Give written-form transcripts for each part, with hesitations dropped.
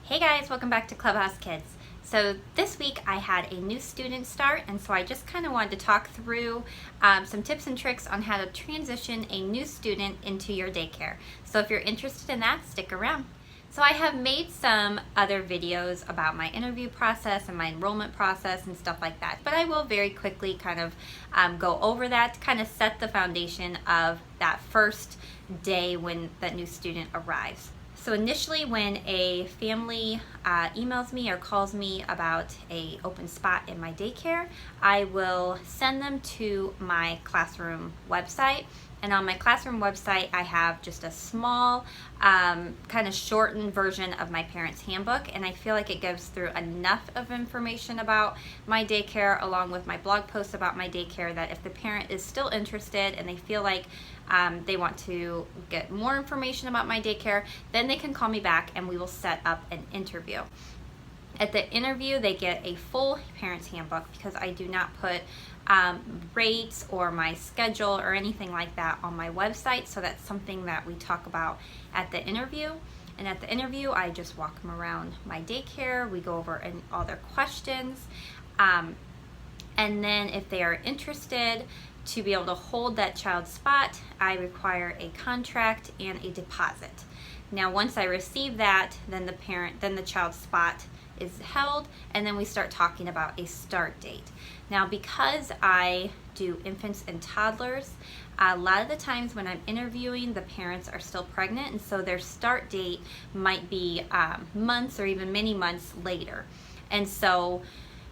Hey guys, welcome back to Clubhouse Kids. So this week I had a new student start, and so I just kind of wanted to talk through some tips and tricks on how to transition a new student into your daycare. So if you're interested in that, stick around. So I have made some other videos about my interview process and my enrollment process and stuff like that, but I will very quickly kind of go over that to kind of set the foundation of that first day when that new student arrives. So initially when a family emails me or calls me about a open spot in my daycare, I will send them to my classroom website. And on my classroom website, I have just a small, kind of shortened version of my parents' handbook. And I feel like it goes through enough of information about my daycare, along with my blog posts about my daycare, that if the parent is still interested and they feel like they want to get more information about my daycare, then they can call me back and we will set up an interview. At the interview, they get a full parents handbook because I do not put rates or my schedule or anything like that on my website. So that's something that we talk about at the interview. And at the interview, I just walk them around my daycare. We go over all their questions. And then if they are interested to be able to hold that child's spot, I require a contract and a deposit. Now, once I receive that, then the child's spot is held, and then we start talking about a start date. Now, because I do infants and toddlers, a lot of the times when I'm interviewing, the parents are still pregnant, and so their start date might be months or even many months later. And so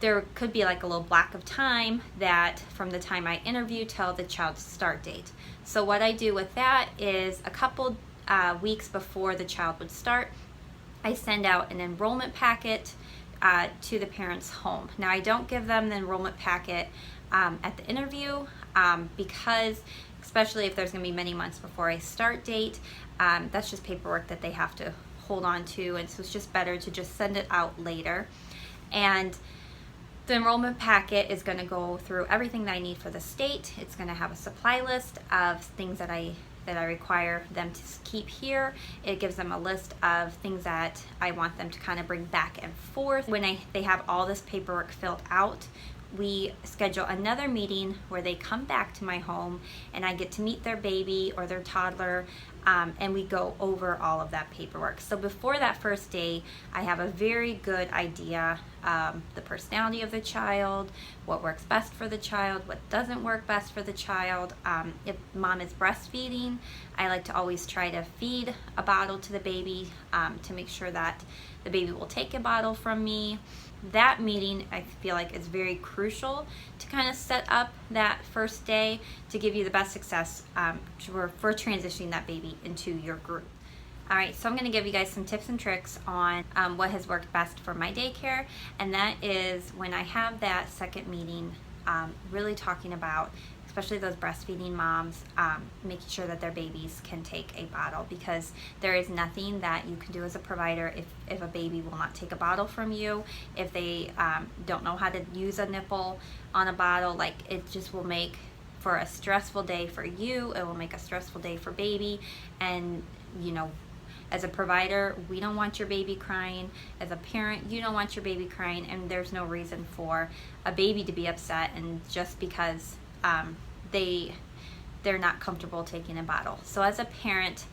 there could be like a little block of time that from the time I interview till the child's start date. So what I do with that is a couple weeks before the child would start, I send out an enrollment packet to the parents' home. Now, I don't give them the enrollment packet at the interview because, especially if there's going to be many months before a start date, that's just paperwork that they have to hold on to, and so it's just better to just send it out later. And the enrollment packet is going to go through everything that I need for the state. It's going to have a supply list of things that I require them to keep here. It gives them a list of things that I want them to kind of bring back and forth. When they have all this paperwork filled out, we schedule another meeting where they come back to my home and I get to meet their baby or their toddler, and we go over all of that paperwork. So before that first day, I have a very good idea the personality of the child, what works best for the child, what doesn't work best for the child. If mom is breastfeeding, I like to always try to feed a bottle to the baby to make sure that the baby will take a bottle from me. That meeting, I feel like, is very crucial to kind of set up that first day to give you the best success for transitioning that baby into your group. All right, so I'm going to give you guys some tips and tricks on what has worked best for my daycare, and that is when I have that second meeting, really talking about, especially those breastfeeding moms, making sure that their babies can take a bottle, because there is nothing that you can do as a provider if a baby will not take a bottle from you, if they don't know how to use a nipple on a bottle. Like, it just will make for a stressful day for you. It will make a stressful day for baby, and as a provider, we don't want your baby crying. As a parent, you don't want your baby crying, and there's no reason for a baby to be upset and just because they're not comfortable taking a bottle. So as a parent,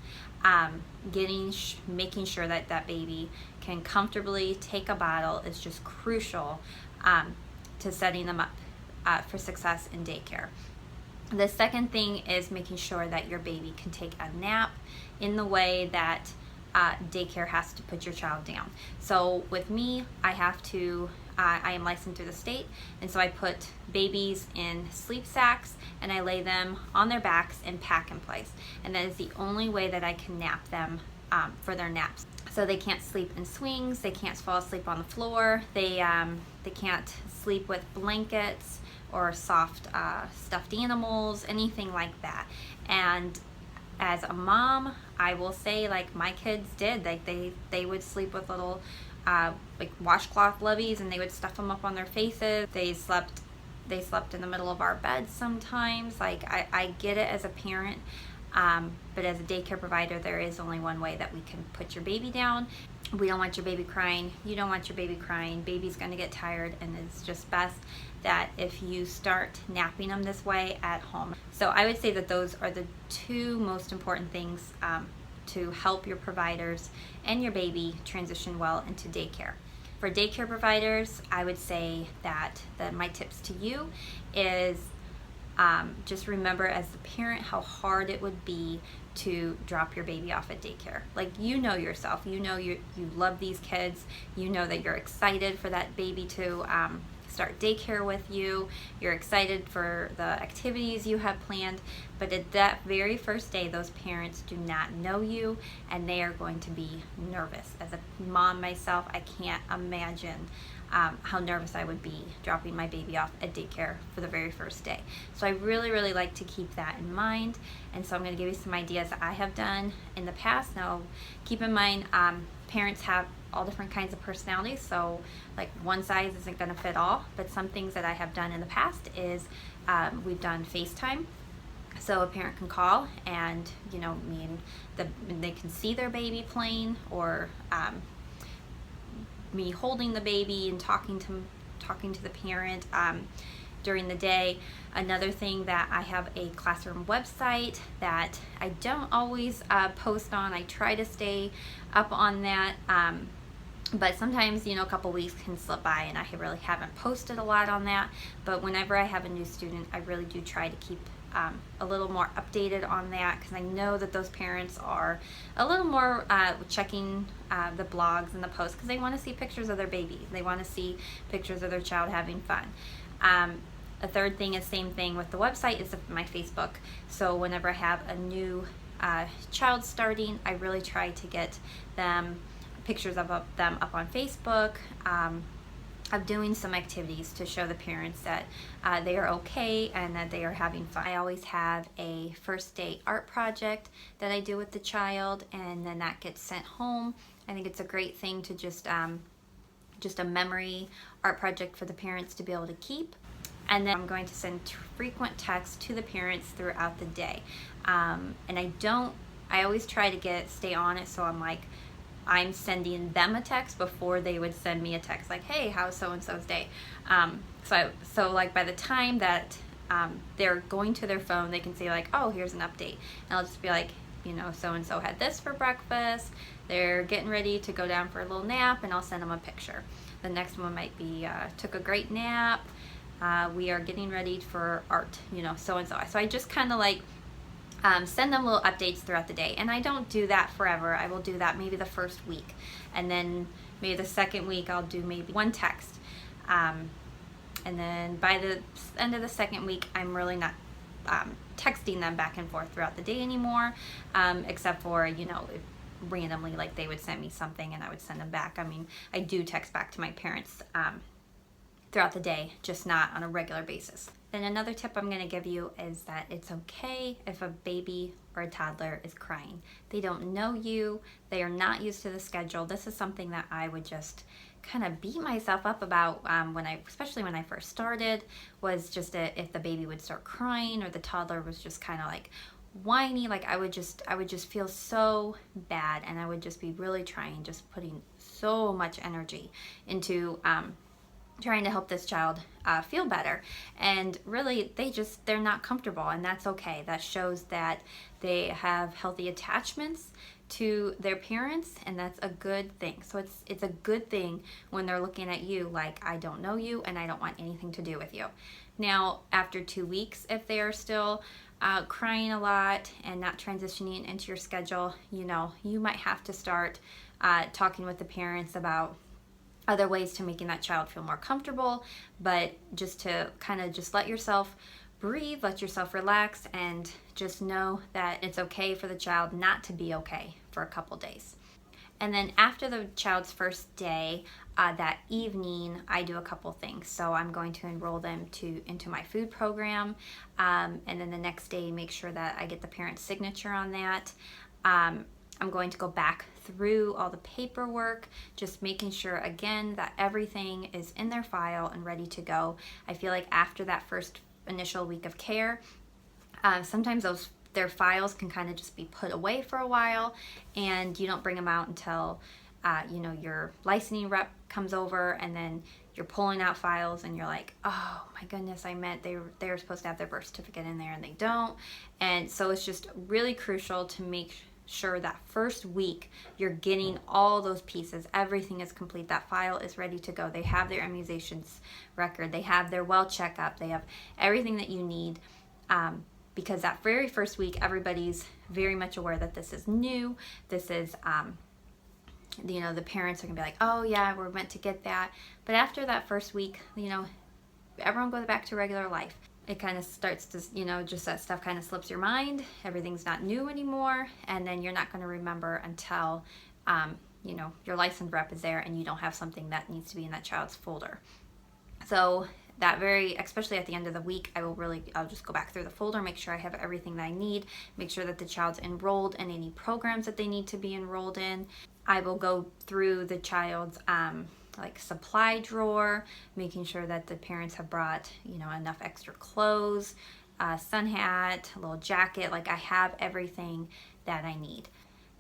making sure that that baby can comfortably take a bottle is just crucial to setting them up for success in daycare. The second thing is making sure that your baby can take a nap in the way that daycare has to put your child down. So with me, I am licensed through the state, and so I put babies in sleep sacks and I lay them on their backs and pack in place. And that is the only way that I can nap them for their naps. So they can't sleep in swings, they can't fall asleep on the floor, they can't sleep with blankets or soft stuffed animals, anything like that. And as a mom, I will say, like my kids did, like they would sleep with little like washcloth levies, and they would stuff them up on their faces. They slept in the middle of our beds sometimes. Like, I get it as a parent, but as a daycare provider, there is only one way that we can put your baby down. We don't want your baby crying. You don't want your baby crying. Baby's going to get tired, and it's just best that if you start napping them this way at home. So I would say that those are the two most important things to help your providers and your baby transition well into daycare. For daycare providers, I would say that my tips to you is just remember as the parent how hard it would be to drop your baby off at daycare. Like, you know yourself, you know you love these kids, you know that you're excited for that baby to start daycare with you, you're excited for the activities you have planned, but at that very first day, those parents do not know you and they are going to be nervous. As a mom myself, I can't imagine how nervous I would be dropping my baby off at daycare for the very first day. So I really like to keep that in mind, and so I'm going to give you some ideas that I have done in the past. Now keep in mind, parents have all different kinds of personalities, so like one size isn't going to fit all, but some things that I have done in the past is we've done FaceTime. So a parent can call and, you know, they can see their baby playing, or me holding the baby and talking to the parent during the day. Another thing, that I have a classroom website that I don't always post on. I try to stay up on that, but sometimes, you know, a couple weeks can slip by and I really haven't posted a lot on that. But whenever I have a new student, I really do try to keep a little more updated on that, because I know that those parents are a little more checking the blogs and the posts because they want to see pictures of their baby. They want to see pictures of their child having fun. A third thing is same thing with the website is my Facebook. So whenever I have a new child starting, I really try to get them pictures of them up on Facebook, of doing some activities to show the parents that they are okay and that they are having fun. I always have a first day art project that I do with the child, and then that gets sent home. I think it's a great thing to just a memory art project for the parents to be able to keep. And then I'm going to send frequent texts to the parents throughout the day. And I always try to stay on it, so I'm sending them a text before they would send me a text, like, hey, how's so-and-so's day? So like by the time that they're going to their phone, they can say like, oh, here's an update. And I'll just be like, you know, so-and-so had this for breakfast, they're getting ready to go down for a little nap, and I'll send them a picture. The next one might be, took a great nap, we are getting ready for art, you know, so-and-so. So I just kind of like send them little updates throughout the day. And I don't do that forever. I will do that maybe the first week, and then maybe the second week I'll do maybe one text. And then by the end of the second week, I'm really not texting them back and forth throughout the day anymore, except for, you know, randomly, like they would send me something and I would send them back. I mean, I do text back to my parents throughout the day, just not on a regular basis. Then another tip I'm going to give you is that it's okay if a baby or a toddler is crying. They don't know you. They are not used to the schedule. This is something that I would just kind of beat myself up about especially when I first started, was just if the baby would start crying or the toddler was just kind of like whiny. Like I would just feel so bad, and I would just be really just putting so much energy into trying to help this child feel better, and really they're not comfortable, and that's okay. That shows that they have healthy attachments to their parents, and that's a good thing. So it's a good thing when they're looking at you like, I don't know you and I don't want anything to do with you. Now after 2 weeks, if they are still crying a lot and not transitioning into your schedule, you know, you might have to start talking with the parents about other ways to making that child feel more comfortable, but just to kind of just let yourself breathe, let yourself relax, and just know that it's okay for the child not to be okay for a couple days. And then after the child's first day, that evening, I do a couple things. So I'm going to enroll them into my food program, and then the next day make sure that I get the parent's signature on that. I'm going to go back through all the paperwork, just making sure again that everything is in their file and ready to go. I feel like after that first initial week of care, sometimes their files can kind of just be put away for a while, and you don't bring them out until your licensing rep comes over, and then you're pulling out files and you're like, oh my goodness, I meant they were supposed to have their birth certificate in there and they don't. And so it's just really crucial to make sure that first week you're getting all those pieces. Everything is complete. That file is ready to go. They have their immunizations record. They have their well checkup. They have everything that you need. Because that very first week, everybody's very much aware that this is new. This is, the parents are gonna be like, oh yeah, we're meant to get that. But after that first week, everyone goes back to regular life. It kind of starts to, just that stuff kind of slips your mind. Everything's not new anymore. And then you're not going to remember until, your license rep is there and you don't have something that needs to be in that child's folder. So especially at the end of the week, I'll just go back through the folder, make sure I have everything that I need, make sure that the child's enrolled in any programs that they need to be enrolled in. I will go through the child's supply drawer, making sure that the parents have brought, enough extra clothes, sun hat, a little jacket, I have everything that I need.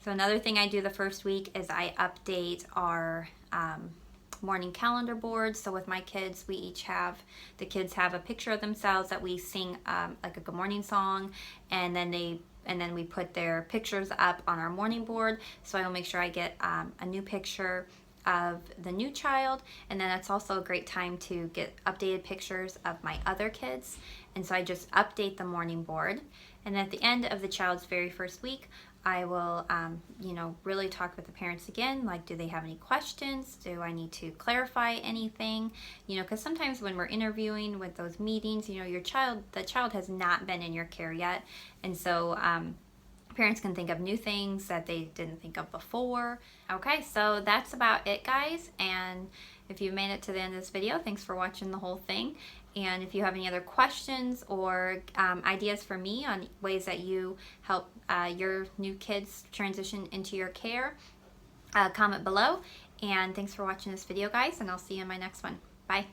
So another thing I do the first week is I update our morning calendar board. So with my kids, the kids have a picture of themselves that we sing a good morning song, and then we put their pictures up on our morning board. So I will make sure I get a new picture of the new child, and then that's also a great time to get updated pictures of my other kids. And so I just update the morning board, and at the end of the child's very first week, I will really talk with the parents again, do they have any questions? Do I need to clarify anything? Because sometimes when we're interviewing with those meetings, the child has not been in your care yet, and so parents can think of new things that they didn't think of before. Okay, so that's about it, guys. And if you made it to the end of this video, thanks for watching the whole thing. And if you have any other questions or ideas for me on ways that you help your new kids transition into your care, comment below. And thanks for watching this video, guys, and I'll see you in my next one. Bye.